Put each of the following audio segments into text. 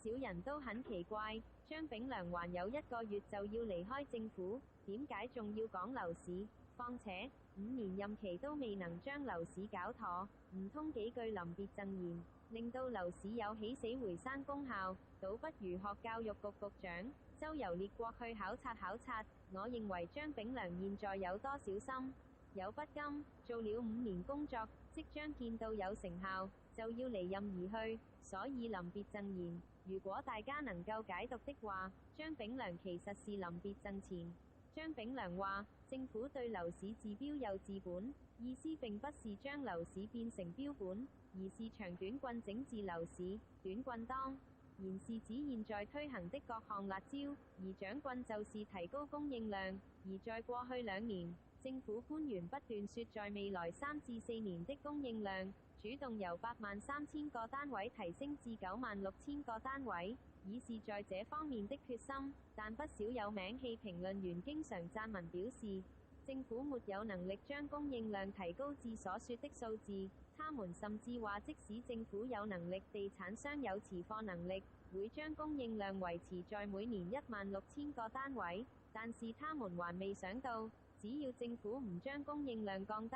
少人都很奇怪，張炳良還有1個月就要離開政府，點解仲要講樓市？況且5年任期都未能將樓市搞妥，唔通幾句臨別贈言，令到樓市有起死回生功效，倒不如學教育局局長周遊列國去考察考察。我認為張炳良現在有多小心，有不甘，做了5年工作，即將見到有成效，就要離任而去，所以臨別贈言，如果大家能夠解讀的話，張炳良其實是臨別贈錢。張炳良話：政府對樓市治標又治本，意思並不是將樓市變成標本，而是長短棍整治樓市，短棍當然是指現在推行的各項辣招，而長棍就是提高供應量。而在過去2年，政府官員不斷說在未來3至4年的供應量，主動由83000個單位提升至96000個單位，已是在這方面的決心。但不少有名氣評論員經常撰文表示，政府沒有能力將供應量提高至所說的數字。他們甚至話，即使政府有能力，地產商有持貨能力，會將供應量維持在每年16000個單位。但是他們還未想到，只要政府唔將供應量降低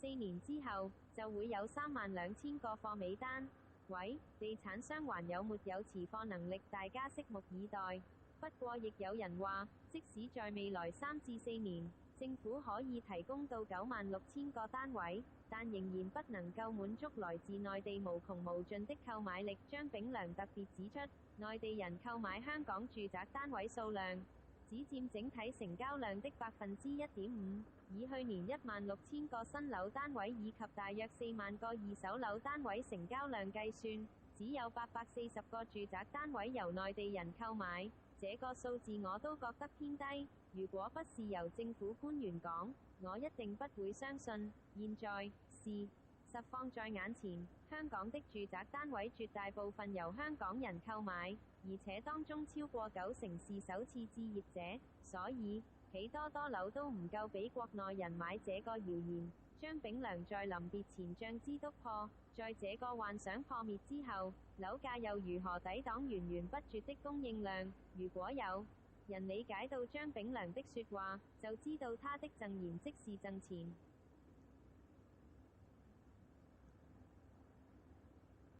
，4年之後就會有32000個貨尾單位。地產商還有沒有持貨能力，大家拭目以待。不過亦有人話，即使在未來3至4年，政府可以提供到96000個單位，但仍然不能夠滿足來自內地無窮無盡的購買力。張炳良特別指出，內地人購買香港住宅單位數量只佔整體成交量的1.5%，以去年16000個新樓單位以及大約4萬個二手樓單位成交量計算，只有840個住宅單位由內地人購買，這個數字我都覺得偏低。如果不是由政府官員講，我一定不會相信。現在事實放在眼前，香港的住宅單位絕大部分由香港人購買，而且當中超過90%是首次置業者，所以起多樓都唔夠俾國內人買。這個謠言，張炳良在臨別前將之篤破。在這個幻想破滅之後，樓價又如何抵擋源源不絕的供應量？如果有人理解到張炳良的說話，就知道他的贈言即是贈錢。